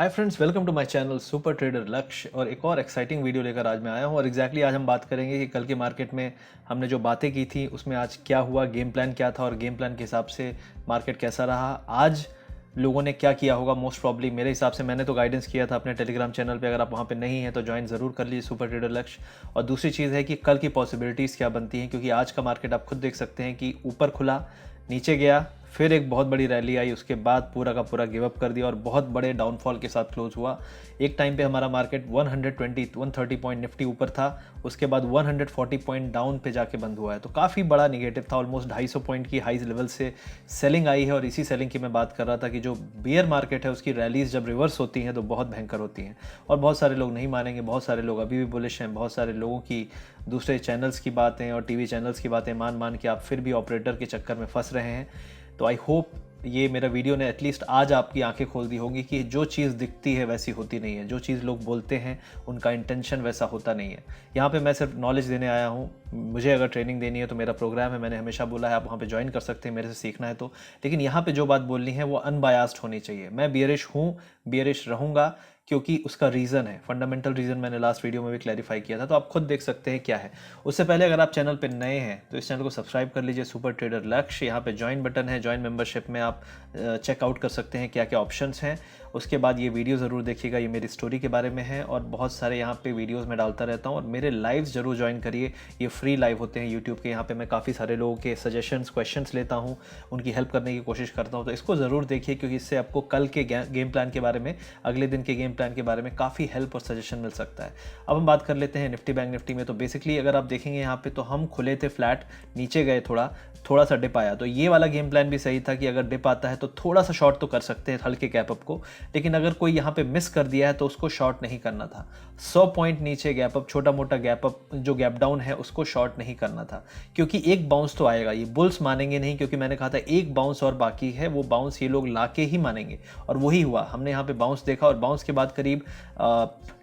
Hi friends, welcome to my channel super trader Lakshya. और एक और एक्साइटिंग वीडियो लेकर आज मैं आया हूं। और एग्जैक्टली आज हम बात करेंगे कि कल के मार्केट में हमने जो बातें की थी उसमें आज क्या हुआ, गेम प्लान क्या था और गेम प्लान के हिसाब से मार्केट कैसा रहा। आज लोगों ने क्या किया होगा मोस्ट प्रॉब्ली। मेरे हिसाब से मैंने तो गाइडेंस किया था अपने टेलीग्राम चैनल पे, अगर आप वहाँ पे नहीं हैं तो ज्वाइन ज़रूर कर लीजिए सुपर ट्रेडर लक्ष्य। और दूसरी चीज़ है कि कल की पॉसिबिलिटीज़ क्या बनती हैं, क्योंकि आज का मार्केट आप खुद देख सकते हैं कि ऊपर खुला, नीचे गया, फिर एक बहुत बड़ी रैली आई, उसके बाद पूरा का पूरा गिव अप कर दिया और बहुत बड़े डाउनफॉल के साथ क्लोज हुआ। एक टाइम पे हमारा मार्केट 130 पॉइंट निफ्टी ऊपर था, उसके बाद 140 पॉइंट डाउन पे जाके बंद हुआ है। तो काफ़ी बड़ा निगेटिव था, ऑलमोस्ट 250 पॉइंट की हाई लेवल से सेलिंग आई है। और इसी सेलिंग की मैं बात कर रहा था कि जो बियर मार्केट है उसकी रैलीज जब रिवर्स होती हैं तो बहुत भयंकर होती हैं। और बहुत सारे लोग नहीं मानेंगे, बहुत सारे लोग अभी भी बुलिश हैं, बहुत सारे लोगों की दूसरे चैनल्स की बातें और टीवी चैनल्स की बातें मान मान के आप फिर भी ऑपरेटर के चक्कर में फंस रहे हैं। तो आई होप ये मेरा वीडियो ने एटलीस्ट आज आपकी आंखें खोल दी होंगी कि जो चीज़ दिखती है वैसी होती नहीं है, जो चीज़ लोग बोलते हैं उनका इंटेंशन वैसा होता नहीं है। यहाँ पे मैं सिर्फ नॉलेज देने आया हूँ। मुझे अगर ट्रेनिंग देनी है तो मेरा प्रोग्राम है, मैंने हमेशा बोला है, आप वहाँ पे ज्वाइन कर सकते हैं मेरे से सीखना है तो। लेकिन यहाँ पे जो बात बोलनी है वो अनबायास्ड होनी चाहिए। मैं बियरिश हूँ, बियरिश रहूँगा, क्योंकि उसका रीज़न है, फंडामेंटल रीज़न मैंने लास्ट वीडियो में भी क्लैरिफाई किया था, तो आप खुद देख सकते हैं क्या है। उससे पहले अगर आप चैनल पे नए हैं तो इस चैनल को सब्सक्राइब कर लीजिए, सुपर ट्रेडर लक्ष्य। यहाँ पे ज्वाइन बटन है, ज्वाइन मेंबरशिप में आप चेकआउट कर सकते हैं क्या क्या ऑप्शंस हैं। उसके बाद ये वीडियो ज़रूर देखिएगा, ये मेरी स्टोरी के बारे में है और बहुत सारे यहाँ पे वीडियोस में डालता रहता हूँ। और मेरे लाइव्स ज़रूर ज्वाइन करिए, ये फ्री लाइव होते हैं यूट्यूब के। यहाँ पे मैं काफ़ी सारे लोगों के सजेशंस, क्वेश्चंस लेता हूँ, उनकी हेल्प करने की कोशिश करता हूँ। तो इसको ज़रूर देखिए, क्योंकि इससे आपको कल के गेम प्लान के बारे में, अगले दिन के गेम प्लान के बारे में काफ़ी हेल्प और सजेशन मिल सकता है। अब हम बात कर लेते हैं निफ्टी बैंक निफ्टी में। तो बेसिकली अगर आप देखेंगे यहाँ पे तो हम खुले थे फ्लैट, नीचे गए, थोड़ा सा डिप आया। तो ये वाला गेम प्लान भी सही था कि अगर डिप आता है तो थोड़ा सा शॉर्ट तो कर सकते हैं हल्के गैप अप को, लेकिन अगर कोई यहाँ पे मिस कर दिया है तो उसको शॉर्ट नहीं करना था। 100 पॉइंट नीचे गैप अप, छोटा मोटा गैप अप, जो गैप डाउन है उसको शॉर्ट नहीं करना था, क्योंकि एक बाउंस तो आएगा। ये बुल्स मानेंगे नहीं, क्योंकि मैंने कहा था एक बाउंस और बाकी है, वो बाउंस ये लोग लाके ही मानेंगे और वही हुआ। हमने यहाँ पे बाउंस देखा और बाउंस के बाद करीब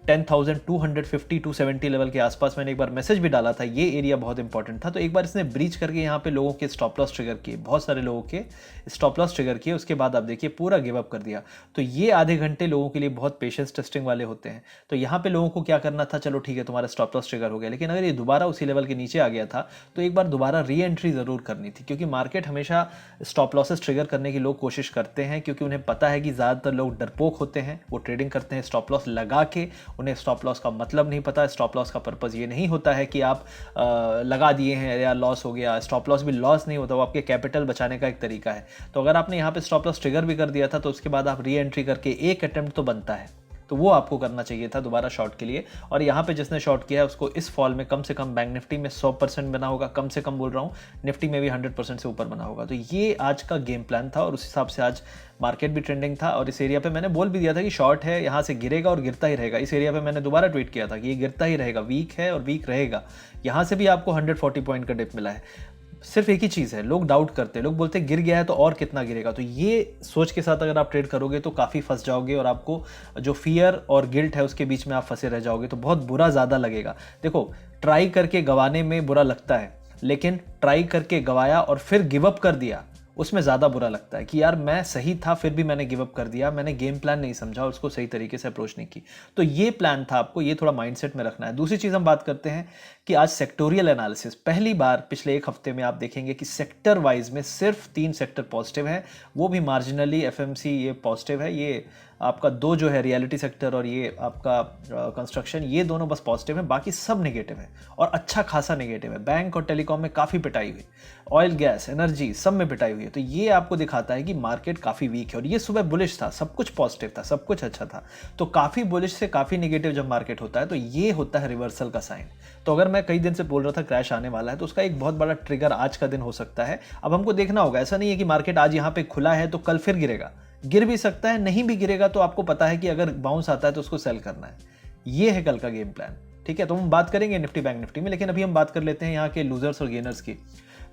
10,250 270 लेवल के आसपास मैंने एक बार मैसेज भी डाला था, ये एरिया बहुत इंपॉर्टेंट था। तो एक बार इसने ब्रीच करके यहाँ पे लोगों के स्टॉप लॉस ट्रिगर किए, बहुत सारे लोगों के स्टॉप लॉस ट्रिगर किए। उसके बाद आप देखिए पूरा गिव अप कर दिया। तो ये आधे घंटे लोगों के लिए बहुत पेशेंस टेस्टिंग वाले होते हैं। तो यहाँ पे लोगों को क्या करना था, चलो ठीक है तुम्हारा स्टॉप लॉस ट्रिगर हो गया, लेकिन अगर ये दोबारा उसी लेवल के नीचे आ गया था तो एक बार दोबारा री एंट्री जरूर करनी थी, क्योंकि मार्केट हमेशा स्टॉप लॉसेस ट्रिगर करने की लोग कोशिश करते हैं, क्योंकि उन्हें पता है कि ज़्यादातर लोग डरपोक होते हैं, वो ट्रेडिंग करते हैं स्टॉप लॉस लगा के। उन्हें स्टॉप लॉस का मतलब नहीं पता। स्टॉप लॉस का पर्पस ये नहीं होता है कि आप लगा दिए हैं या लॉस हो गया। स्टॉप लॉस भी लॉस नहीं होता, वो आपके कैपिटल बचाने का एक तरीका है। तो अगर आपने यहाँ पे स्टॉप लॉस ट्रिगर भी कर दिया था तो उसके बाद आप री एंट्री करके एक अटेम्प्ट तो बनता है, तो वो आपको करना चाहिए था दोबारा शॉर्ट के लिए। और यहाँ पे जिसने शॉर्ट किया है उसको इस फॉल में कम से कम बैंक निफ्टी में 100% बना होगा, कम से कम बोल रहा हूँ, निफ्टी में भी 100% से ऊपर बना होगा। तो ये आज का गेम प्लान था और उस हिसाब से आज मार्केट भी ट्रेंडिंग था। और इस एरिया पे मैंने बोल भी दिया था कि शॉर्ट है, यहाँ से गिरेगा और गिरता ही रहेगा। इस एरिया पे मैंने दोबारा ट्वीट किया था कि ये गिरता ही रहेगा, वीक है और वीक रहेगा। यहाँ से भी आपको 140 पॉइंट का डिप मिला है। सिर्फ एक ही चीज़ है, लोग डाउट करते हैं, लोग बोलते हैं गिर गया है तो और कितना गिरेगा। तो ये सोच के साथ अगर आप ट्रेड करोगे तो काफ़ी फंस जाओगे और आपको जो फियर और गिल्ट है उसके बीच में आप फंसे रह जाओगे, तो बहुत बुरा ज़्यादा लगेगा। देखो, ट्राई करके गंवाने में बुरा लगता है, लेकिन ट्राई करके गंवाया और फिर गिव अप कर दिया उसमें ज़्यादा बुरा लगता है कि यार मैं सही था फिर भी मैंने गिव अप कर दिया, मैंने गेम प्लान नहीं समझा और उसको सही तरीके से अप्रोच नहीं की। तो ये प्लान था, आपको ये थोड़ा माइंडसेट में रखना है। दूसरी चीज़ हम बात करते हैं कि आज सेक्टोरियल एनालिसिस, पहली बार पिछले एक हफ्ते में आप देखेंगे कि सेक्टर वाइज में सिर्फ 3 सेक्टर पॉजिटिव हैं, वो भी मार्जिनली। एफएमसी ये पॉजिटिव है, ये आपका 2 जो है रियलिटी सेक्टर और ये आपका कंस्ट्रक्शन, ये दोनों बस पॉजिटिव है, बाकी सब नेगेटिव है और अच्छा खासा नेगेटिव है। बैंक और टेलीकॉम में काफ़ी पिटाई हुई, ऑयल गैस एनर्जी सब में पिटाई हुई है। तो ये आपको दिखाता है कि मार्केट काफ़ी वीक है। और ये सुबह बुलिश था, सब कुछ पॉजिटिव था, सब कुछ अच्छा था। तो काफ़ी बुलिश से काफ़ी नेगेटिव जब मार्केट होता है तो ये होता है रिवर्सल का साइन। तो अगर मैं कई दिन से बोल रहा था क्रैश आने वाला है, तो उसका एक बहुत बड़ा ट्रिगर आज का दिन हो सकता है। अब हमको देखना होगा, ऐसा नहीं है कि मार्केट आज यहाँ पे खुला है तो कल फिर गिरेगा, गिर भी सकता है, नहीं भी गिरेगा। तो आपको पता है कि अगर बाउंस आता है तो उसको सेल करना है। ये है कल का गेम प्लान, ठीक है। तो हम बात करेंगे निफ्टी बैंक निफ्टी में, लेकिन अभी हम बात कर लेते हैं यहाँ के लूजर्स और गेनर्स की।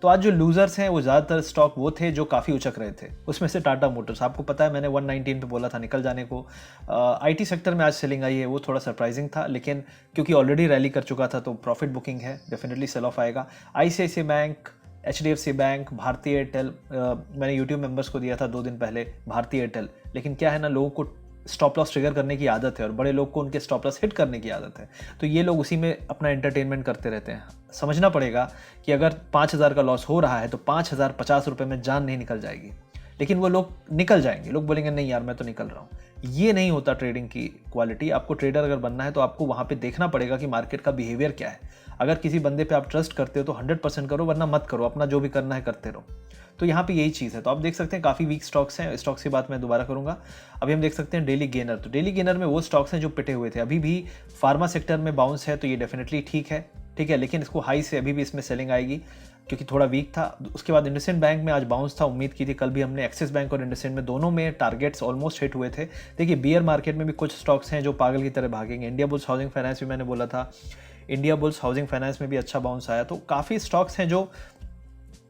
तो आज जो लूजर्स हैं वो ज़्यादातर स्टॉक वो थे जो काफ़ी उछक रहे थे, उसमें से टाटा मोटर्स। आपको पता है मैंने 119 पे बोला था निकल जाने को। आईटी सेक्टर में आज सेलिंग आई है, वो थोड़ा सरप्राइजिंग था, लेकिन क्योंकि ऑलरेडी रैली कर चुका था तो प्रॉफिट बुकिंग है, डेफिनेटली सेल ऑफ आएगा। आईसीआईसीआई बैंक, एचडीएफसी बैंक, भारतीय एयरटेल, मैंने यूट्यूब मेंबर्स को दिया था 2 दिन पहले भारतीय एयरटेल, लेकिन क्या है ना, लोगों को स्टॉप लॉस ट्रिगर करने की आदत है और बड़े लोग को उनके स्टॉप लॉस हिट करने की आदत है, तो ये लोग उसी में अपना एंटरटेनमेंट करते रहते हैं। समझना पड़ेगा कि अगर 5,000 का लॉस हो रहा है तो 5,000 50 रुपये में जान नहीं निकल जाएगी, लेकिन वो लोग निकल जाएंगे। लोग बोलेंगे नहीं यार मैं तो निकल रहा हूँ। ये नहीं होता ट्रेडिंग की क्वालिटी। आपको ट्रेडर अगर बनना है तो आपको वहाँ पे देखना पड़ेगा कि मार्केट का बिहेवियर क्या है। अगर किसी बंदे पे आप ट्रस्ट करते हो तो 100% करो, वरना मत करो, अपना जो भी करना है करते रहो। तो यहाँ पे यही चीज़ है। तो आप देख सकते हैं काफ़ी वीक स्टॉक्स हैं। स्टॉक्स की बात मैं दोबारा करूँगा। अभी हम देख सकते हैं डेली गेनर। तो डेली गेनर में वो स्टॉक्स हैं जो पिटे हुए थे। अभी भी फार्मा सेक्टर में बाउंस है तो ये डेफिनेटली ठीक है, लेकिन इसको हाई से अभी भी इसमें सेलिंग आएगी क्योंकि थोड़ा वीक था। उसके बाद इंडसइंड बैंक में आज बाउंस था, उम्मीद की थी। कल भी हमने एक्सिस बैंक और इंडसइंड में दोनों में टारगेट्स ऑलमोस्ट हिट हुए थे। देखिए बियर मार्केट में भी कुछ स्टॉक्स हैं जो पागल की तरह भागेंगे। इंडिया बुल्स हाउसिंग फाइनेंस भी मैंने बोला था, इंडिया बुल्स हाउसिंग फाइनेंस में भी अच्छा बाउंस आया। तो काफ़ी स्टॉक्स हैं जो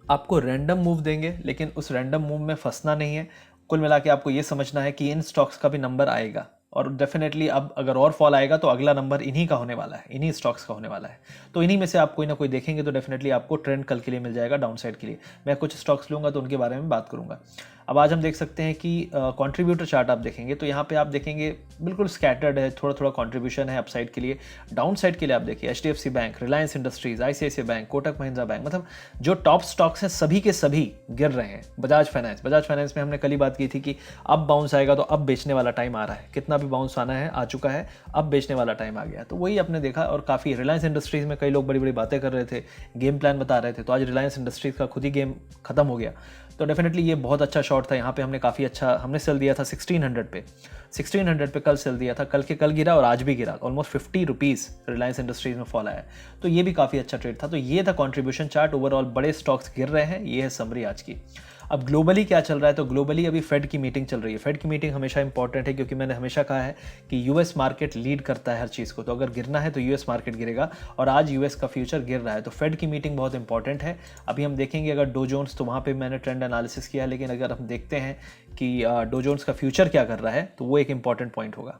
आपको रैंडम मूव देंगे, लेकिन उस रैंडम मूव में फंसना नहीं है। कुल मिला के आपको ये समझना है कि इन स्टॉक्स का भी नंबर आएगा और डेफिनेटली अब अगर और फॉल आएगा तो अगला नंबर इन्हीं का होने वाला है, इन्हीं स्टॉक्स का होने वाला है। तो इन्हीं में से आप कोई ना कोई देखेंगे तो डेफिनेटली आपको ट्रेंड कल के लिए मिल जाएगा डाउन साइड के लिए। मैं कुछ स्टॉक्स लूँगा तो उनके बारे में बात करूँगा। अब आज हम देख सकते हैं कि कंट्रीब्यूटर चार्ट आप देखेंगे तो यहाँ पे आप देखेंगे बिल्कुल स्कैटर्ड है, थोड़ा थोड़ा कंट्रीब्यूशन है अपसाइड के लिए। डाउन साइड के लिए आप देखिए HDFC bank, Reliance industries, ICICI bank, Kotak Mahindra bank, मतलब जो टॉप स्टॉक्स हैं सभी के सभी गिर रहे हैं। बजाज फाइनेंस में हमने कल ही बात की थी कि अब बाउंस आएगा तो अब बेचने वाला टाइम आ रहा है। कितना भी बाउंस आना है आ चुका है, अब बेचने वाला टाइम आ गया। तो वही आपने देखा। और काफ़ी रिलायंस इंडस्ट्रीज में कई लोग बड़ी बड़ी बातें कर रहे थे, गेम प्लान बता रहे थे, तो आज रिलायंस इंडस्ट्रीज का खुद ही गेम खत्म हो गया। तो डेफिनेटली ये बहुत अच्छा शॉट था। यहाँ पे हमने काफ़ी अच्छा हमने सेल दिया था 1600 पे कल सेल दिया था। कल के कल गिरा और आज भी गिरा, ऑलमोस्ट 50 रुपीज़ रिलायंस इंडस्ट्रीज में फॉल आया। तो ये भी काफ़ी अच्छा ट्रेड था। तो ये था कंट्रीब्यूशन चार्ट। ओवरऑल बड़े स्टॉक्स गिर रहे हैं, ये है समरी आज की। अब ग्लोबली क्या चल रहा है, तो ग्लोबली अभी फेड की मीटिंग चल रही है। फेड की मीटिंग हमेशा इंपॉर्टेंट है क्योंकि मैंने हमेशा कहा है कि यूएस मार्केट लीड करता है हर चीज़ को। तो अगर गिरना है तो यूएस मार्केट गिरेगा और आज यूएस का फ्यूचर गिर रहा है। तो फेड की मीटिंग बहुत इंपॉर्टेंट है। अभी हम देखेंगे अगर डो जोन्स, तो वहाँ पर मैंने ट्रेंड एनालिसिस किया, लेकिन अगर हम देखते हैं कि डो जोन्स का फ्यूचर क्या कर रहा है तो वो एक इंपॉर्टेंट पॉइंट होगा।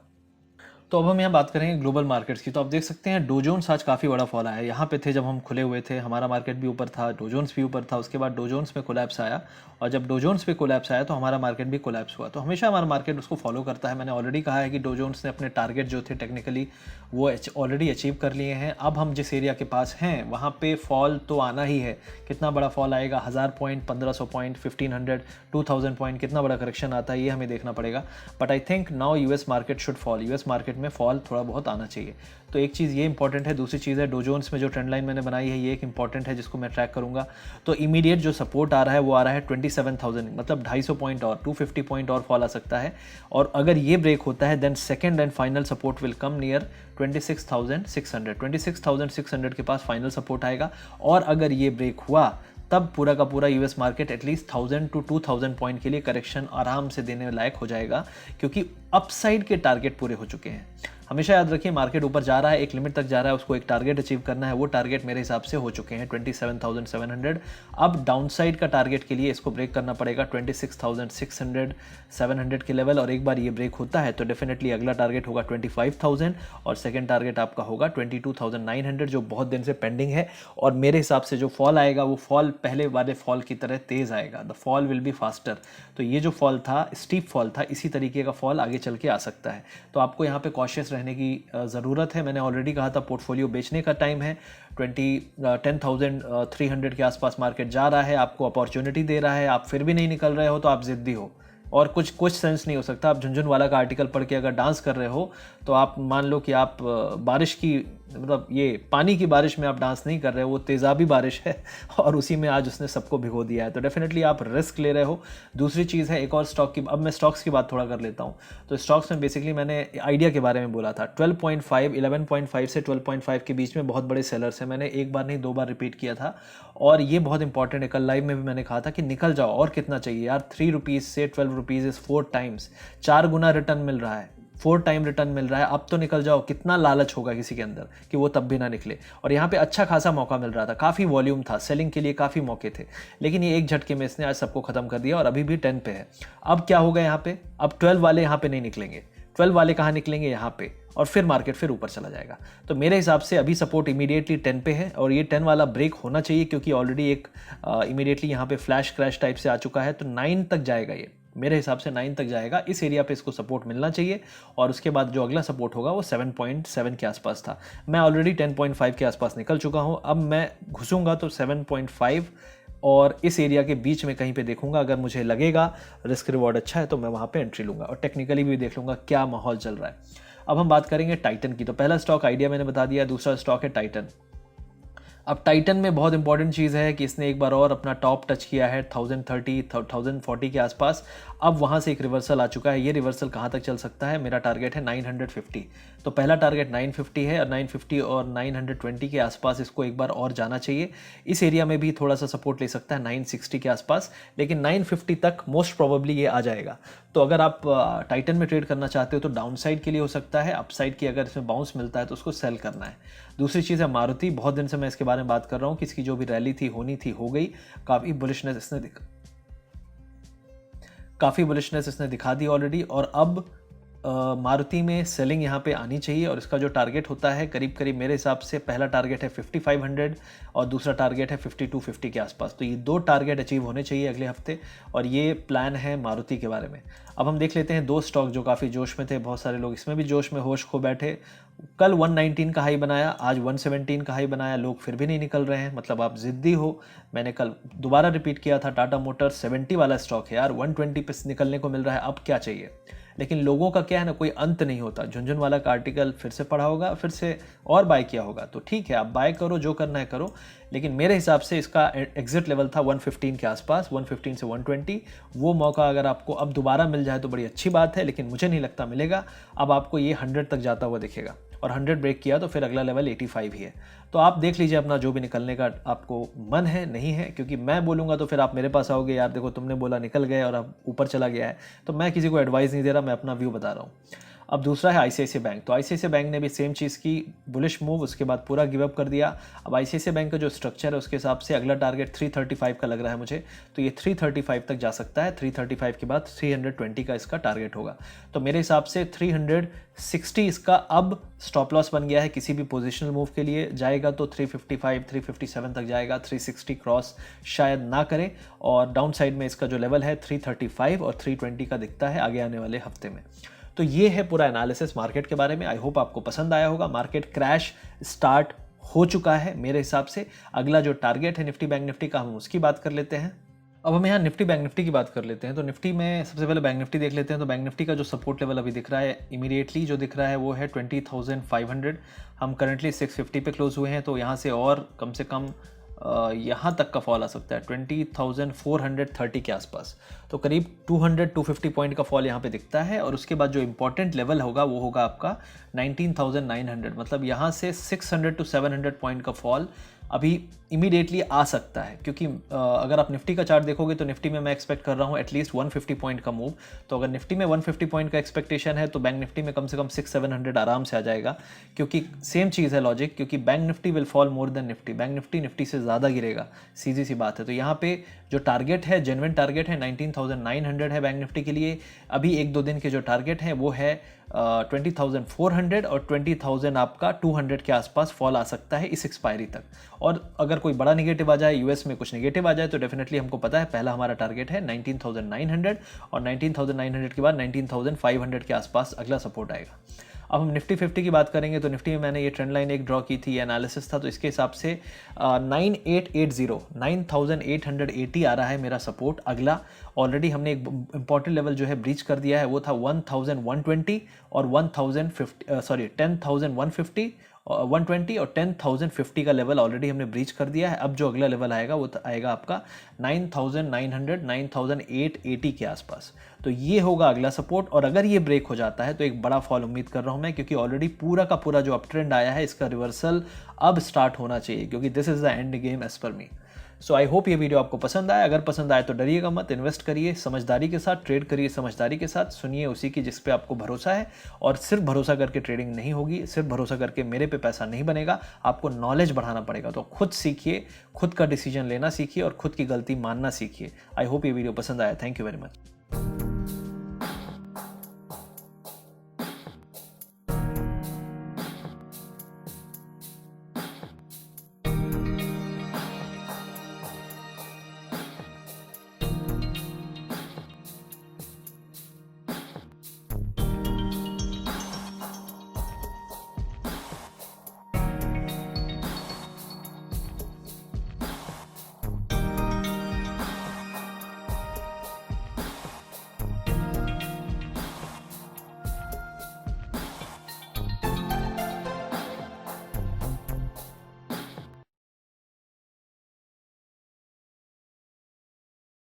तो अब हम यहाँ बात करेंगे ग्लोबल मार्केट्स की। तो आप देख सकते हैं डो जोन्स आज काफ़ी बड़ा फॉल आया है। यहाँ पे थे जब हम खुले हुए थे, हमारा मार्केट भी ऊपर था, डो जोन्स भी ऊपर था। उसके बाद डो जोन्स में कोलैप्स आया और जब डो जोन्स पे कोलैप्स आया तो हमारा मार्केट भी कोलैप्स हुआ। तो हमेशा हमारा मार्केट उसको फॉलो करता है। मैंने ऑलरेडी कहा है कि डो जोन्स ने अपने टारगेट जो थे टेक्निकली वो ऑलरेडी अचीव कर लिए हैं। अब हम जिस एरिया के पास हैं वहाँ पे फॉल तो आना ही है। कितना बड़ा फॉल आएगा, 1000 पॉइंट, 1500 पॉइंट, 1500, 2000 पॉइंट, कितना बड़ा करेक्शन आता है ये हमें देखना पड़ेगा। But I think now US market should fall. US market में फॉल थोड़ा बहुत आना चाहिए। तो एक चीज़ ये इंपॉर्टेंट है। दूसरी चीज़ है डो जोन्स में जो ट्रेंड लाइन मैंने बनाई है ये एक इंपॉर्टेंट है जिसको मैं ट्रैक करूंगा। तो इमीडिएट जो सपोर्ट आ रहा है वो आ रहा है 27,000, मतलब 250 पॉइंट और 250 पॉइंट और फॉल आ सकता है। और अगर ये ब्रेक होता है then second and final support will come near 26,600 के पास फाइनल सपोर्ट आएगा। और अगर ये ब्रेक हुआ तब पूरा का पूरा US market at least 1000 to 2000 point के लिए करेक्शन आराम से देने लायक हो जाएगा क्योंकि अपसाइड के टारगेट पूरे हो चुके हैं। हमेशा याद रखिए मार्केट ऊपर जा रहा है, एक लिमिट तक जा रहा है, उसको एक टारगेट अचीव करना है। वो टारगेट मेरे हिसाब से हो चुके हैं 27,700। अब डाउनसाइड का टारगेट के लिए इसको ब्रेक करना पड़ेगा 26,600 700 के लेवल। और एक बार ये ब्रेक होता है तो डेफिनेटली अगला टारगेट होगा 25,000 और सेकंड टारगेट आपका होगा 22,900 जो बहुत दिन से पेंडिंग है। और मेरे हिसाब से जो फॉल आएगा वो फॉल पहले वाले फॉल की तरह तेज़ आएगा। The fall will be faster. तो ये जो फॉल था, स्टीप फॉल था, इसी तरीके का फॉल आगे चल के आ सकता है। तो आपको यहाँ पे कॉशियस रहने की ज़रूरत है। मैंने ऑलरेडी कहा था पोर्टफोलियो बेचने का टाइम है। 10,300 के आसपास मार्केट जा रहा है, आपको अपॉर्चुनिटी दे रहा है, आप फिर भी नहीं निकल रहे हो तो आप ज़िद्दी हो और कुछ सेंस नहीं हो सकता। आप झुनझुनवाला का आर्टिकल पढ़ के अगर डांस कर रहे हो तो आप मान लो कि आप बारिश की, मतलब ये पानी की बारिश में आप डांस नहीं कर रहे हो, वो तेज़ाबी बारिश है और उसी में आज उसने सबको भिगो दिया है। तो डेफिनेटली आप रिस्क ले रहे हो। दूसरी चीज़ है एक और स्टॉक की। अब मैं स्टॉक्स की बात थोड़ा कर लेता हूँ। तो स्टॉक्स में बेसिकली मैंने आइडिया के बारे में बोला था। 11.5 से 12.5 के बीच में बहुत बड़े सेलर्स हैं। मैंने एक बार नहीं 2 बार रिपीट किया था और ये बहुत इंपॉर्टेंट है। कल लाइव में भी मैंने कहा था कि निकल जाओ, और कितना चाहिए यार। 3 रुपीज़ से 12 रुपीज़ इज़ 4 टाइम्स, 4 गुना रिटर्न मिल रहा है, 4 टाइम रिटर्न मिल रहा है। अब तो निकल जाओ। कितना लालच होगा किसी के अंदर कि वो तब भी ना निकले। और यहाँ पे अच्छा खासा मौका मिल रहा था, काफ़ी वॉल्यूम था, सेलिंग के लिए काफ़ी मौके थे, लेकिन ये एक झटके में इसने आज सबको खत्म कर दिया और अभी भी 10 पे है। अब क्या होगा यहाँ पे, अब 12 वाले यहाँ पे नहीं निकलेंगे। 12 वाले कहाँ निकलेंगे, यहाँ पे, और फिर मार्केट फिर ऊपर चला जाएगा। तो मेरे हिसाब से अभी सपोर्ट इमीडिएटली 10 पे है और ये 10 वाला ब्रेक होना चाहिए क्योंकि ऑलरेडी एक इमीडिएटली यहाँ पे फ्लैश क्रैश टाइप से आ चुका है। तो 9 तक जाएगा ये, मेरे हिसाब से 9 तक जाएगा, इस एरिया पे इसको सपोर्ट मिलना चाहिए। और उसके बाद जो अगला सपोर्ट होगा वो 7.7 के आसपास था। मैं ऑलरेडी 10.5 के आसपास निकल चुका हूँ, अब मैं घुसूंगा तो 7.5 और इस एरिया के बीच में कहीं पे देखूंगा। अगर मुझे लगेगा रिस्क रिवॉर्ड अच्छा है तो मैं वहाँ पे एंट्री लूँगा और टेक्निकली भी देख लूँगा क्या माहौल चल रहा है। अब हम बात करेंगे टाइटन की। तो पहला स्टॉक आइडिया मैंने बता दिया, दूसरा स्टॉक है टाइटन। अब टाइटन में बहुत इंपॉर्टेंट चीज़ है कि इसने एक बार और अपना टॉप टच किया है 1030 1040 के आसपास। अब वहाँ से एक रिवर्सल आ चुका है। ये रिवर्सल कहाँ तक चल सकता है? मेरा टारगेट है 950। तो पहला टारगेट 950 है और 950 और 920 के आसपास इसको एक बार और जाना चाहिए। इस एरिया में भी थोड़ा सा सपोर्ट ले सकता है 960 के आसपास, लेकिन 950 तक मोस्ट प्रोबेबली ये आ जाएगा। तो अगर आप टाइटन में ट्रेड करना चाहते हो तो डाउन साइड के लिए हो सकता है, अप साइड की अगर इसमें बाउंस मिलता है तो उसको सेल करना है। दूसरी चीज़ है मारुति। बहुत दिन से मैं इसके बारे में बात कर रहा हूँ कि इसकी जो भी रैली थी होनी थी हो गई। काफ़ी बुलिशनेस इसने दिखा दी ऑलरेडी। और अब मारुति में सेलिंग यहाँ पे आनी चाहिए और इसका जो टारगेट होता है करीब करीब मेरे हिसाब से पहला टारगेट है 5500 और दूसरा टारगेट है 5250 के आसपास। तो ये दो टारगेट अचीव होने चाहिए अगले हफ्ते और ये प्लान है मारुति के बारे में। अब हम देख लेते हैं दो स्टॉक जो काफ़ी जोश में थे, बहुत सारे लोग इसमें भी जोश में होश खो बैठे। कल 119 का हाई बनाया, आज 117 का हाई बनाया, लोग फिर भी नहीं निकल रहे हैं, मतलब आप जिद्दी हो। मैंने कल दोबारा रिपीट किया था, टाटा मोटर्स 70 वाला स्टॉक है यार, 120 पे निकलने को मिल रहा है, अब क्या चाहिए। लेकिन लोगों का क्या है ना, कोई अंत नहीं होता। झुनझुनवाला का आर्टिकल फिर से पढ़ा होगा, फिर से और बाय किया होगा, तो ठीक है आप बाय करो, जो करना है करो। लेकिन मेरे हिसाब से इसका एग्जिट लेवल था 115 के आसपास, 115 से 120। वो मौका अगर आपको अब दोबारा मिल जाए तो बड़ी अच्छी बात है, लेकिन मुझे नहीं लगता मिलेगा। अब आपको ये 100 तक जाता हुआ दिखेगा और 100 ब्रेक किया तो फिर अगला लेवल 85 ही है। तो आप देख लीजिए अपना जो भी निकलने का आपको मन है नहीं है, क्योंकि मैं बोलूँगा तो फिर आप मेरे पास आओगे, यार देखो तुमने बोला निकल गए और अब ऊपर चला गया है। तो मैं किसी को एडवाइस नहीं दे रहा, मैं अपना व्यू बता रहा हूँ। अब दूसरा है आईसीआईसीआई बैंक। तो आईसीआईसीआई बैंक ने भी सेम चीज़ की, बुलिश मूव, उसके बाद पूरा गिव अप कर दिया। अब आईसीआईसीआई बैंक का जो स्ट्रक्चर है उसके हिसाब से अगला टारगेट 335 का लग रहा है मुझे, तो ये 335 तक जा सकता है। 335 के बाद 320 का इसका टारगेट होगा। तो मेरे हिसाब से 360 इसका अब स्टॉप लॉस बन गया है। किसी भी पोजिशनल मूव के लिए जाएगा तो 355 357 तक जाएगा, 360 क्रॉस शायद ना करे। और डाउन साइड में इसका जो लेवल है 335 और 320 का दिखता है आगे आने वाले हफ्ते में। तो ये है पूरा एनालिसिस मार्केट के बारे में। आई होप आपको पसंद आया होगा। मार्केट क्रैश स्टार्ट हो चुका है मेरे हिसाब से। अगला जो टारगेट है निफ्टी बैंक निफ्टी का, हम उसकी बात कर लेते हैं। अब हम यहाँ निफ्टी बैंक निफ्टी की बात कर लेते हैं। तो निफ्टी में सबसे पहले बैंक निफ्टी देख लेते हैं। तो बैंक निफ्टी का जो सपोर्ट लेवल अभी दिख रहा है, इमीडिएटली जो दिख रहा है वो है 20,500। हम करंटली 650 पे क्लोज हुए हैं, तो यहाँ से और कम से कम यहाँ तक का फॉल आ सकता है 20,430 के आसपास। तो करीब 200-250 पॉइंट का फॉल यहाँ पे दिखता है। और उसके बाद जो इंपॉर्टेंट लेवल होगा वो होगा आपका 19,900, मतलब यहाँ से 600 to 700 पॉइंट का फॉल अभी इमीडिएटली आ सकता है। क्योंकि अगर आप निफ्टी का चार्ट देखोगे तो निफ्टी में मैं एक्सपेक्ट कर रहा हूँ एटलीस्ट 150 पॉइंट का मूव। तो अगर निफ्टी में 150 पॉइंट का एक्सपेक्टेशन है तो बैंक निफ्टी में कम से कम 600-700 आराम से आ जाएगा। क्योंकि सेम चीज़ है लॉजिक, क्योंकि bank Nifty will fall more than Nifty. Bank Nifty से ज़्यादा गिरेगा, सीधी सी बात है। तो यहाँ पे जो टारगेट है, जेन्युइन टारगेट है 19,900 है बैंक निफ्टी के लिए। अभी 1-2 दिन के जो टारगेट है वो है 20,400 और 20,000 आपका 200 के आसपास फॉल आ सकता है इस एक्सपायरी तक। और अगर कोई बड़ा निगेटिव आ जाए, यूएस में कुछ निगेटिव आ जाए, तो डेफिनेटली हमको पता है पहला हमारा टारगेट है 19,900 और 19,900 के बाद 19,500 के आसपास अगला सपोर्ट आएगा। अब हम निफ्टी 50 की बात करेंगे। तो निफ्टी में मैंने ये ट्रेंड लाइन एक ड्रॉ की थी, ये एनालिसिस था। तो इसके हिसाब से 9880 आ रहा है मेरा सपोर्ट अगला। ऑलरेडी हमने एक इंपॉर्टेंट लेवल जो है ब्रीच कर दिया है, वो था 1120 और 10,150 120 और 10,050 का लेवल ऑलरेडी हमने ब्रीच कर दिया है। अब जो अगला लेवल आएगा वो आएगा आपका 9,900 9,880 के आसपास। तो ये होगा अगला सपोर्ट। और अगर ये ब्रेक हो जाता है तो एक बड़ा फॉल उम्मीद कर रहा हूँ मैं, क्योंकि ऑलरेडी पूरा का पूरा जो अप ट्रेंड आया है इसका रिवर्सल अब स्टार्ट होना चाहिए, क्योंकि this is the end game as per me. So I hope ये वीडियो आपको पसंद आया। अगर पसंद आए तो डरिएगा मत, इन्वेस्ट करिए समझदारी के साथ, ट्रेड करिए समझदारी के साथ, सुनिए उसी की जिस पे आपको भरोसा है। और सिर्फ भरोसा करके ट्रेडिंग नहीं होगी, सिर्फ भरोसा करके मेरे पे पैसा नहीं बनेगा, आपको नॉलेज बढ़ाना पड़ेगा। तो खुद सीखिए, खुद का डिसीजन लेना सीखिए और खुद की गलती मानना सीखिए। आई होप ये वीडियो पसंद आया। Thank you very much.